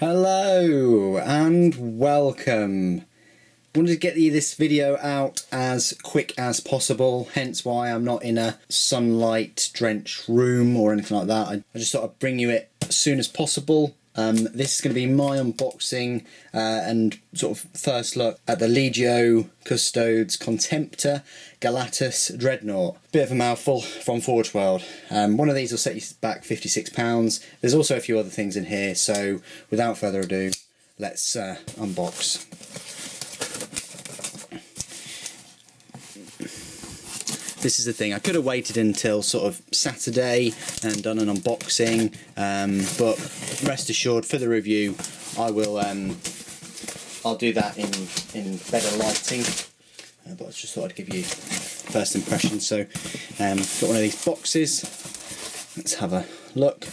Hello and welcome. Wanted to get you this video out as quick as possible, hence why I'm not in a sunlight drenched room or anything like that. I just thought I'd bring you it as soon as possible. This is going to be my unboxing and sort of first look at the Legio Custodes Contemptor-Galatus Dreadnought. Bit of a mouthful from Forge World. One of these will set you back £56. There's also a few other things in here, so without further ado, let's unbox. This is the thing, I could have waited until sort of Saturday and done an unboxing, but rest assured for the review I'll do that in better lighting, but I just thought I'd give you first impressions. So got one of these boxes, let's have a look.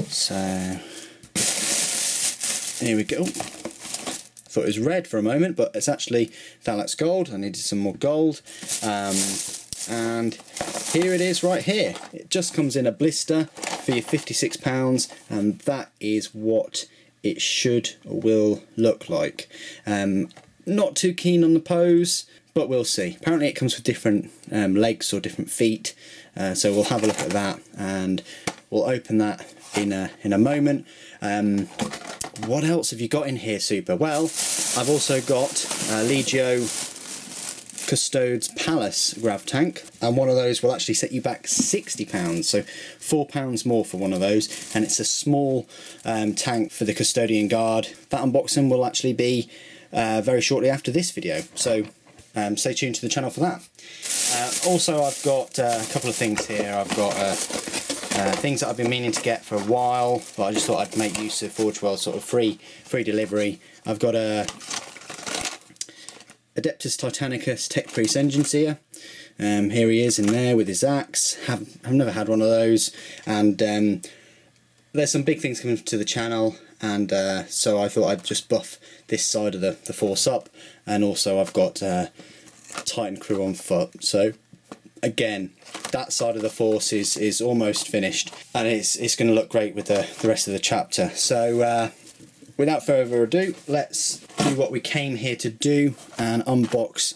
So here we go. Thought it was red for a moment, but it's actually Phthalax gold. I needed some more gold. And here it is right here. It just comes in a blister for your £56, and that is what it should or will look like. Not too keen on the pose, but we'll see. Apparently it comes with different legs or different feet, so we'll have a look at that and we'll open that in a moment. What else have you got in here, Super? Well, I've also got Legio Custodes Palace grav tank, and one of those will actually set you back £60, so £4 more for one of those, and it's a small tank for the Custodian Guard. That unboxing will actually be very shortly after this video, so stay tuned to the channel for that. Also, I've got a couple of things here. I've got things that I've been meaning to get for a while, but I just thought I'd make use of Forge World sort of free delivery. I've got a Adeptus Titanicus Tech Priest engine seer. Here he is in there with his axe. I've never had one of those, and there's some big things coming to the channel, and so I thought I'd just buff this side of the force up. And also I've got Titan crew on foot, so again that side of the force is almost finished, and it's going to look great with the rest of the chapter. So without further ado, let's do what we came here to do and unbox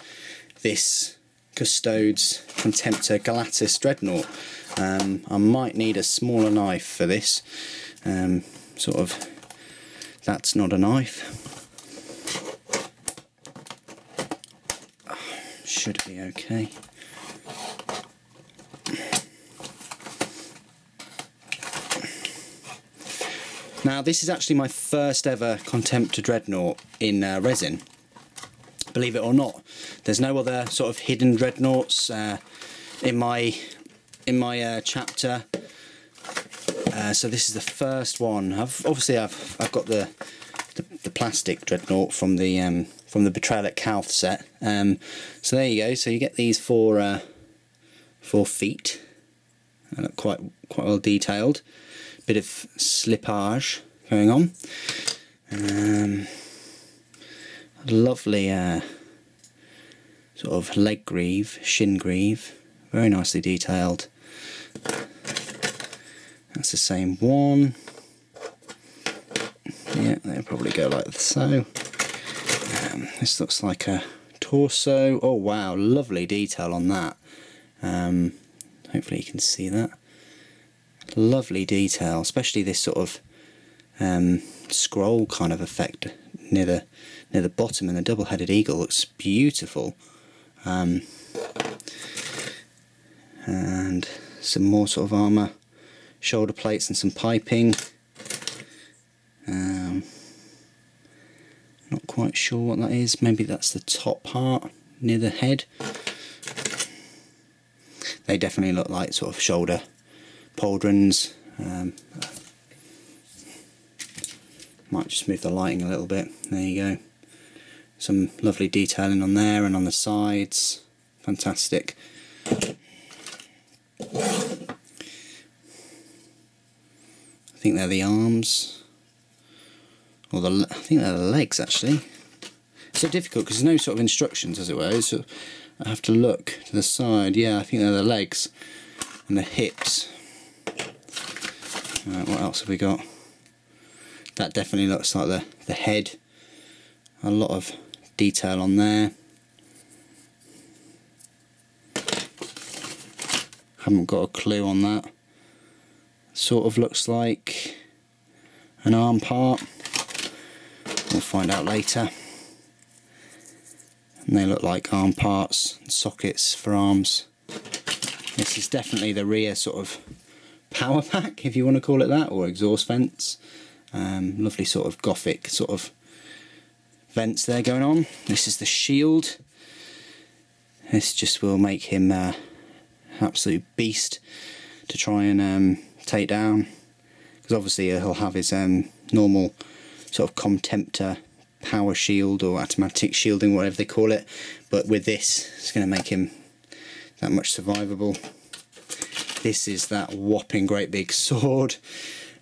this Custodes Contemptor-Galatus Dreadnought. I might need a smaller knife for this. Sort of, that's not a knife. Should be okay. Now, this is actually my first ever Contemptor Dreadnought in resin. Believe it or not, there's no other sort of hidden dreadnoughts in my chapter. So this is the first one. I've got the plastic dreadnought from the Betrayal at Calth set. So there you go. So you get these four feet. They look quite well detailed. Bit of slippage going on. Lovely sort of leg greave, shin greave, very nicely detailed. That's the same one. Yeah, they'll probably go like so. This looks like a torso. Oh wow, lovely detail on that. Hopefully you can see that. Lovely detail, especially this sort of scroll kind of effect near the bottom, and the double-headed eagle looks beautiful. And some more sort of armour, shoulder plates and some piping. Not quite sure what that is. Maybe that's the top part near the head. They definitely look like sort of shoulder pauldrons. Might just move the lighting a little bit. There you go. Some lovely detailing on there and on the sides. Fantastic. I think they're the arms, or I think they're the legs actually. It's so difficult because there's no sort of instructions, as it were. So I have to look to the side. Yeah, I think they're the legs and the hips. What else have we got? That definitely looks like the head. A lot of detail on there. Haven't got a clue on that. Sort of looks like an arm part. We'll find out later. And they look like arm parts, sockets for arms. This is definitely the rear sort of power pack, if you want to call it that, or exhaust vents. Lovely sort of gothic sort of vents there going on. This is the shield. This just will make him absolute beast to try and take down, because obviously he'll have his normal sort of Contemptor power shield or automatic shielding, whatever they call it, but with this it's going to make him that much survivable. This is that whopping great big sword.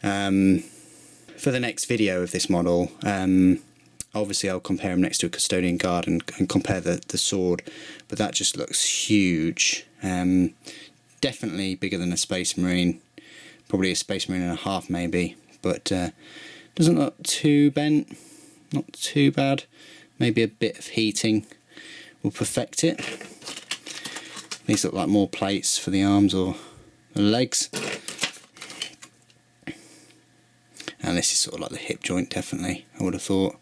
For the next video of this model, obviously I'll compare him next to a Custodian Guard and compare the sword, but that just looks huge. Definitely bigger than a Space Marine, probably a Space Marine and a half maybe, but doesn't look too bent, not too bad. Maybe a bit of heating will perfect it. These look like more plates for the arms or the legs. And this is sort of like the hip joint, definitely, I would have thought.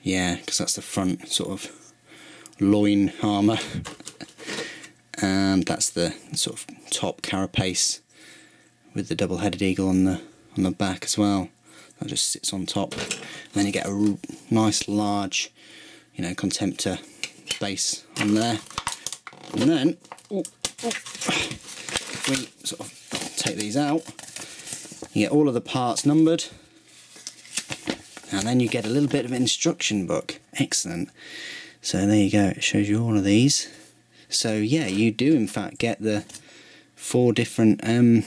Yeah, because that's the front sort of loin armour. And that's the sort of top carapace with the double-headed eagle on the back as well. That just sits on top. And then you get a nice large, you know, Contemptor base on there. And then if we sort of take these out, you get all of the parts numbered, and then you get a little bit of an instruction book. Excellent. So there you go, it shows you all of these. So yeah, you do in fact get the 4 different, I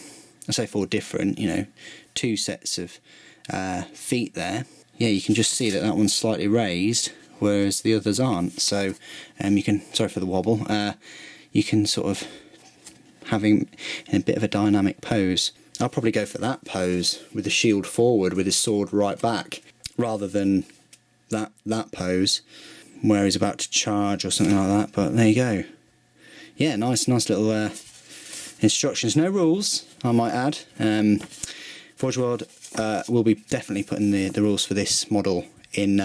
say 4 different, you know, 2 sets of feet there. Yeah, you can just see that that one's slightly raised, whereas the others aren't. So you can, sorry for the wobble, you can sort of have him in a bit of a dynamic pose. I'll probably go for that pose with the shield forward with his sword right back, rather than that pose where he's about to charge or something like that. But there you go. Yeah, nice little instructions. No rules, I might add. Forge World will be definitely putting the rules for this model in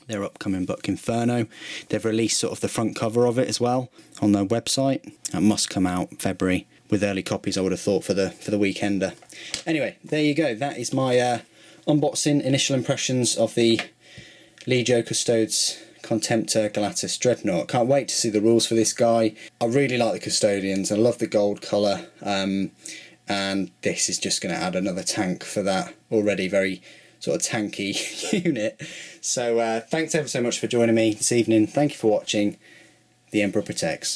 their upcoming book Inferno. They've released sort of the front cover of it as well on their website. That must come out February, with early copies I would have thought for the weekender. Anyway, there you go. That is my unboxing, initial impressions of the Legio Custodes Contemptor-Galatus Dreadnought. Can't wait to see the rules for this guy. I really like the Custodians. I love the gold colour, and this is just going to add another tank for that already very sort of tanky unit. So thanks ever so much for joining me this evening. Thank you for watching. The Emperor Protects.